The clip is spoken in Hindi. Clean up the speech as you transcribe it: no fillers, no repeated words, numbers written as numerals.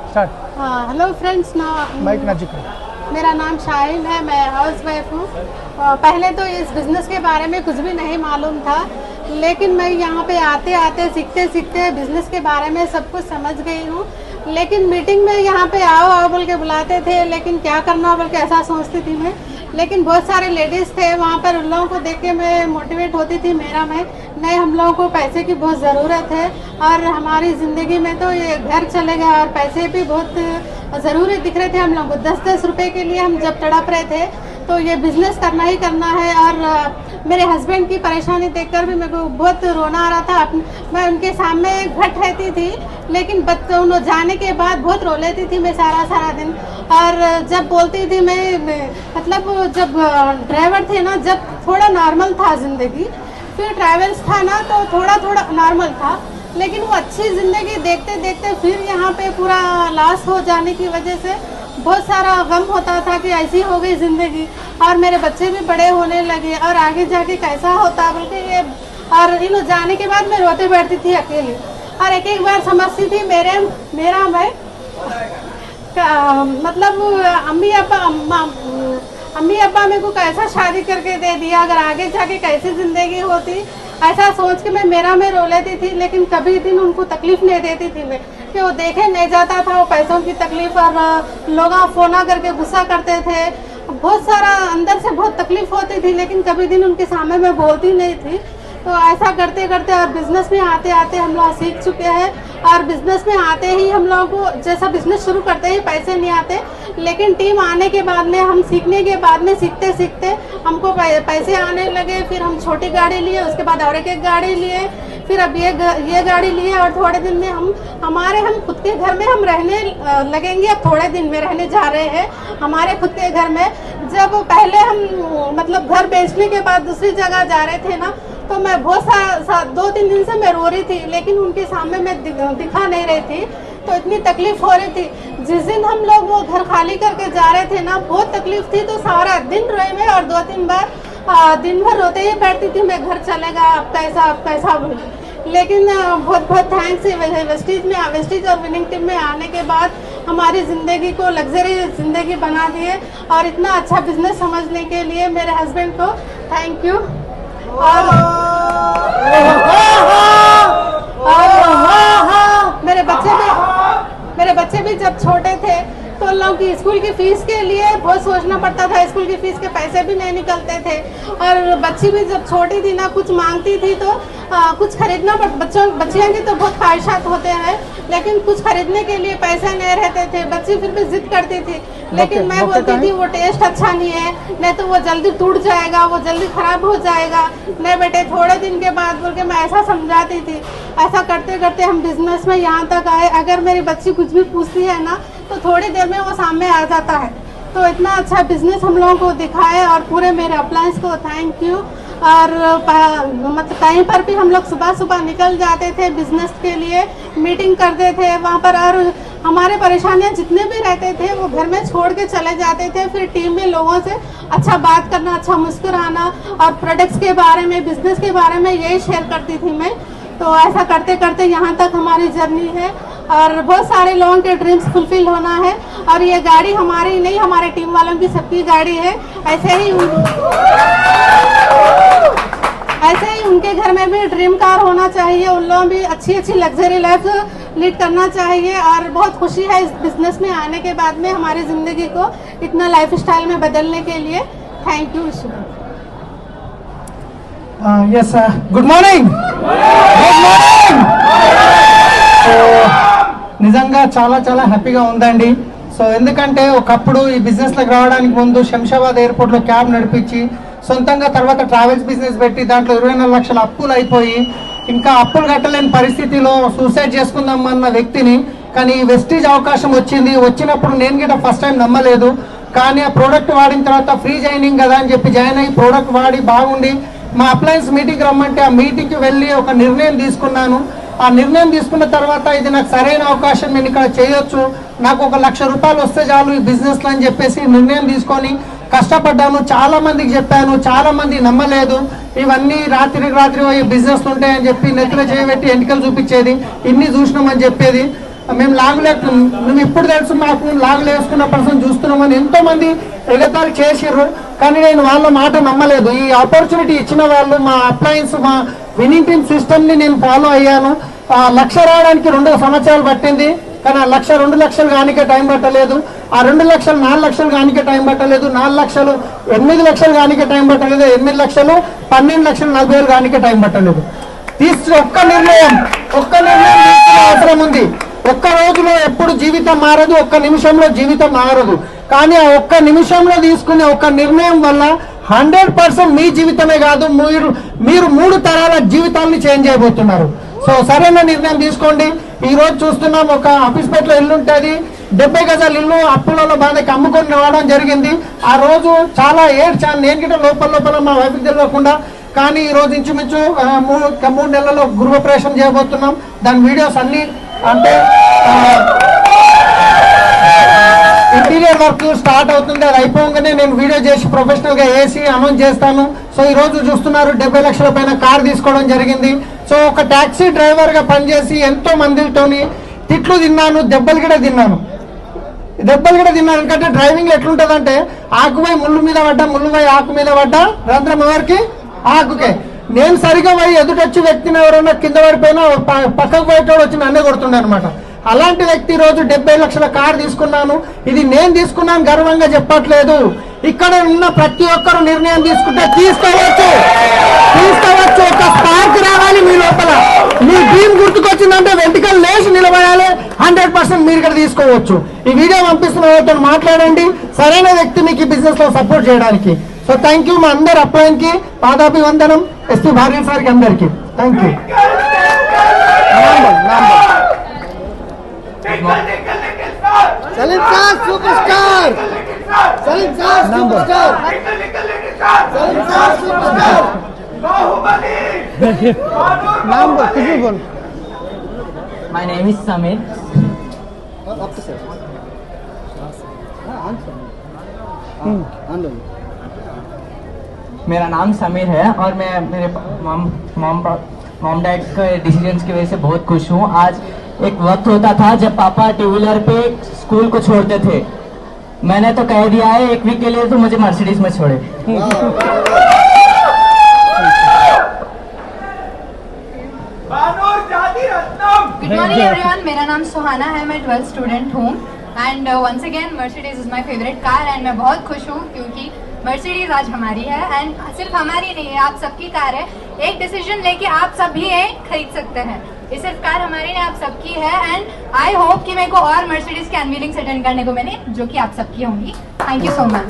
हेलो फ्रेंड्स, माइक नजीक। मेरा नाम शाहिन है, मैं हाउस वाइफ हूँ। पहले तो इस बिज़नेस के बारे में कुछ भी नहीं मालूम था, लेकिन मैं यहाँ पे आते आते सीखते सीखते बिज़नेस के बारे में सब कुछ समझ गई हूँ। लेकिन मीटिंग में यहाँ पे आओ आओ बोल के बुलाते थे, लेकिन क्या करना बोल के ऐसा सोचती थी मैं। लेकिन बहुत सारे लेडीज़ थे वहाँ पर, उन लोगों को देख के मैं मोटिवेट होती थी। मेरा मैं नहीं, हम लोगों को पैसे की बहुत ज़रूरत है और हमारी ज़िंदगी में तो ये घर चलेगा और पैसे भी बहुत ज़रूरी दिख रहे थे हम लोगों को। 10-10 रुपए के लिए हम जब तड़प रहे थे, तो ये बिज़नेस करना ही करना है। और मेरे हस्बैंड की परेशानी देखकर भी मेरे को बहुत रोना आ रहा था। मैं उनके सामने घट रहती थी, लेकिन उन्होंने जाने के बाद बहुत रो लेती थी मैं सारा दिन। और जब बोलती थी मैं मतलब जब ड्राइवर थे ना, जब थोड़ा नॉर्मल था ज़िंदगी, फिर ट्रैवल्स था ना तो थोड़ा नॉर्मल था, लेकिन वो अच्छी ज़िंदगी देखते देखते फिर यहाँ पे पूरा लॉस हो जाने की वजह से बहुत सारा गम होता था कि ऐसी हो गई ज़िंदगी। और मेरे बच्चे भी बड़े होने लगे और आगे जाके कैसा होता बोल के ये। और इन जाने के बाद मैं रोते बैठती थी अकेली, और एक बार समझती थी मेरा मैं मतलब अम्मी अब्बा मेरे को कैसा शादी करके दे दिया, अगर आगे जाके कैसी ज़िंदगी होती, ऐसा सोच के मैं रो लेती थी। लेकिन कभी दिन उनको तकलीफ़ नहीं देती थी मैं, कि वो देखे नहीं जाता था वो पैसों की तकलीफ़। और लोग फ़ोन करके गुस्सा करते थे, बहुत सारा अंदर से बहुत तकलीफ़ होती थी, लेकिन कभी दिन उनके सामने मैं बोलती नहीं थी। तो ऐसा करते करते और बिज़नेस में आते आते हम लोग सीख चुके हैं। और बिज़नेस में आते ही हम लोगों को, जैसा बिज़नेस शुरू करते ही पैसे नहीं आते, लेकिन टीम आने के बाद में, हम सीखने के बाद में, सीखते सीखते हमको पैसे आने लगे। फिर हम छोटी गाड़ी लिए, उसके बाद और एक गाड़ी लिए, फिर अब ये गाड़ी लिए। और थोड़े दिन में हम खुद के घर में हम रहने लगेंगे। अब थोड़े दिन में रहने जा रहे हैं हमारे खुद के घर में। जब पहले हम मतलब घर बेचने के बाद दूसरी जगह जा रहे थे ना, तो मैं बहुत 2-3 दिन से मैं रो रही थी, लेकिन उनके सामने मैं दिखा नहीं रही थी, तो इतनी तकलीफ हो रही थी। जिस दिन हम लोग वो घर खाली करके जा रहे थे ना, बहुत तकलीफ थी, तो सारा दिन रोई मैं। और 2-3 बार दिन भर रोते ही बैठती थी मैं, घर चलेगा अब कैसा बोली। लेकिन बहुत थैंक्स वेस्टीज और विनिंग टीम में आने के बाद हमारी ज़िंदगी को लग्जरी ज़िंदगी बना दिए। और इतना अच्छा बिजनेस समझने के लिए मेरे हस्बैंड को थैंक यू। और मेरे बच्चे भी जब छोटे थे तो उन लोगों की स्कूल की फीस के लिए बहुत सोचना पड़ता था, स्कूल की फीस के पैसे भी नहीं निकलते थे। और बच्ची भी जब छोटी थी ना, कुछ मांगती थी तो कुछ खरीदना बच्चियों की तो बहुत ख्वाहिशात होते हैं, लेकिन कुछ खरीदने के लिए पैसे नहीं रहते थे। बच्ची फिर भी जिद करती थी, लेकिन मैं बोलती थी वो टेस्ट अच्छा नहीं है, नहीं तो वो जल्दी टूट जाएगा, वो जल्दी खराब हो जाएगा, नहीं बेटे थोड़े दिन के बाद बोल के मैं ऐसा समझाती थी। ऐसा करते करते हम बिजनेस में यहाँ तक आए। अगर मेरी बच्ची कुछ भी पूछती है ना, तो थोड़ी देर में वो सामने आ जाता है। तो इतना अच्छा बिजनेस हम लोगों को दिखाए, और पूरे मेरे अप्लायंस को थैंक यू। और मतलब कहीं पर भी हम लोग सुबह निकल जाते थे बिजनेस के लिए, मीटिंग करते थे वहाँ पर, और हमारे परेशानियाँ जितने भी रहते थे वो घर में छोड़ के चले जाते थे। फिर टीम में लोगों से अच्छा बात करना, अच्छा मुस्कुराना, और प्रोडक्ट्स के बारे में, बिजनेस के बारे में यही शेयर करती थी मैं। तो ऐसा करते करते यहाँ तक हमारी जर्नी है, और बहुत सारे लोगों के ड्रीम्स फुलफिल होना है। और ये गाड़ी हमारी नहीं, हमारे टीम वालों की सबकी गाड़ी है। ऐसे ही उनके घर में भी ड्रीम कार होना चाहिए, उन लोगों भी अच्छी लग्जरी लाइफ लीड करना चाहिए। और बहुत खुशी है इस बिजनेस में आने के बाद में, हमारी ज़िंदगी को इतना लाइफ स्टाइल में बदलने के लिए। Thank you. Yes, good morning నిజంగా చాలా హ్యాపీగా ఉందండి. సో ఎందుకంటే ఒకప్పుడు ఈ బిజినెస్లోకి రావడానికి ముందు శంషాబాద్ ఎయిర్పోర్ట్లో క్యాబ్ నడిపించి సొంతంగా తర్వాత ట్రావెల్స్ బిజినెస్ పెట్టి దాంట్లో 24 లక్షల అప్పులు అయిపోయి ఇంకా అప్పులు కట్టలేని పరిస్థితిలో సూసైడ్ చేసుకుందామన్న వ్యక్తిని, కానీ ఈ వెస్టీజ్ అవకాశం వచ్చినప్పుడు నేను కూడా ఫస్ట్ టైం నమ్మలేదు. కానీ ఆ ప్రోడక్ట్ వాడిన తర్వాత ఫ్రీ జాయినింగ్ కదా అని చెప్పి జాయిన్ అయ్యి ప్రోడక్ట్ వాడి బాగుండి మా అప్లయన్స్ మీటింగ్ రమ్మంటే ఆ మీటింగ్కి వెళ్ళి ఒక నిర్ణయం తీసుకున్నాను. ఆ నిర్ణయం తీసుకున్న తర్వాత ఇది నాకు సరైన అవకాశం, నేను ఇక్కడ చేయొచ్చు, నాకు 1 లక్ష రూపాయలు వస్తే చాలు ఈ బిజినెస్లో అని చెప్పేసి నిర్ణయం తీసుకొని కష్టపడ్డాను. చాలా మందికి చెప్పాను, చాలా మంది నమ్మలేదు. ఇవన్నీ రాత్రి బిజినెస్ ఉంటాయని చెప్పి నెత్తిలో చేయబెట్టి ఎంటికలు చూపించేది, ఇన్ని చూసినామని చెప్పేది. మేము నువ్వు ఇప్పుడు తెలుసు మాకు లాగులు వేసుకున్న పర్సన్ చూస్తున్నామని ఎంతో మంది ఎగతాళి చేసిర్రు. కానీ నేను వాళ్ళ మాట నమ్మలేదు. ఈ ఆపర్చునిటీ ఇచ్చిన వాళ్ళు మా అప్లయన్స్ మా విన్నింగ్ టీమ్ సిస్టమ్ని నేను ఫాలో అయ్యాను. 1,00,000 రావడానికి 2 సంవత్సరాలు పట్టింది. కానీ ఆ 1,00,000 2 లక్షలు కానికే టైం పట్టలేదు. ఆ 2 లక్షలు 4 లక్షలు కానికే టైం పట్టలేదు. 4 లక్షలు 8 లక్షలు కానికే టైం పట్టలేదు. 8 లక్షలు 12 లక్షలు 40,000 కానికే టైం పట్టలేదు. ఒక్క నిర్ణయం అవసరం ఉంది. ఒక్క రోజులో ఎప్పుడు జీవితం మారదు, ఒక్క నిమిషంలో జీవితం మారదు. కానీ ఆ ఒక్క నిమిషంలో తీసుకునే ఒక్క నిర్ణయం వల్ల 100% మీ జీవితమే కాదు, మీరు 3 తరాల జీవితాన్ని చేంజ్ చేయబోతున్నారు. సో సరైన నిర్ణయం తీసుకోండి. ఈ రోజు చూస్తున్నాం, ఒక ఆఫీస్పేటలో ఇల్లు ఉంటుంది, 70 గజాల ఇల్లు అప్పులలో బాధకి అమ్ముకొని రావడం జరిగింది. ఆ రోజు చాలా ఏడ్చాను నేను గిట్ట లోపల మా వైఫ్కి తెలియకుండా. కానీ ఈ రోజు ఇంచుమించు 3 నెలల్లో గృహప్రవేశం చేయబోతున్నాం. దాని వీడియోస్ అన్ని అంటే ఇంటీరియర్ వర్క్ స్టార్ట్ అవుతుంది. అది అయిపోగానే నేను వీడియో చేసి ప్రొఫెషనల్గా వేసి అనౌన్స్ చేస్తాను. సో ఈ రోజు చూస్తున్నారు 70 లక్షల పైన కార్ తీసుకోవడం జరిగింది. సో ఒక టాక్సీ డ్రైవర్గా పనిచేసి ఎంతో మందితోని తిట్లు తిన్నాను, దెబ్బలు కూడా తిన్నాను. ఎందుకంటే డ్రైవింగ్ ఎట్లుంటుందంటే ఆకుపై ముళ్ళు మీద పడ్డా, ముళ్ళుపై ఆకు మీద పడ్డా, రంధ్రం ఎవరికి ఆకుకే. నేను సరిగా పోయి ఎదుటొచ్చి వ్యక్తిని ఎవరైనా కింద పడిపోయినా పక్కకు పోయేటోడు వచ్చి నన్నే కొడుతుండే అనమాట. అలాంటి వ్యక్తి రోజు 70 లక్షల కారు తీసుకున్నాను. ఇది నేను తీసుకున్నాను గర్వంగా చెప్పట్లేదు. ఇక్కడ ఉన్న ప్రతి ఒక్కరు నిర్ణయం తీసుకుంటే తీసుకోవచ్చు. ఒక స్పార్క్ రావాలి మీ లోపల. మీ డ్రీమ్ గుర్తుకొచ్చిందంటే వెంటికల్ లేచి నిలబడాలి. 100% మీరు ఇక్కడ తీసుకోవచ్చు. ఈ వీడియో పంపిస్తున్న వాళ్ళతో మాట్లాడండి. సరైన వ్యక్తి మీకు ఈ బిజినెస్ లో సపోర్ట్ చేయడానికి. So thank you. మా అందరు అప్లైన్కి పాదాభివందనం. ఎస్పీ భార్గవ్ సార్కి అందరికి thank you. Salim sir superstar, Salim sir superstar, Salim sir superstar, नाम बोल, कुछ भी बोल. My name is Samir. आपके सर. मेरा नाम समीर है और मैं मेरे मॉम डैड के डिसीजंस की वजह से बहुत खुश हूँ. आज एक वक्त होता था जब पापा टू व्हीलर पे स्कूल को छोड़ते थे. मैंने तो कह दिया है एक वीक के लिए तो मुझे मर्सिडीज में छोड़े. गुड मॉर्निंग एवरीवन, मेरा नाम सुहाना है, मैं 12th स्टूडेंट हूँ and once again Mercedes is my favourite car and मैं बहुत खुश हूँ क्योंकि मर्सिडीज आज हमारी है एंड सिर्फ हमारी नहीं है, आप सबकी कार है. एक डिसीजन लेके आप सभी खरीद सकते हैं. ये सिर्फ कार हमारी नहीं, आप सबकी है एंड आई होप कि मेरे को और मर्सिडीज के अनवीलिंग्स अटेंड करने को मिले जो कि आप सबकी होंगी. Thank you so much.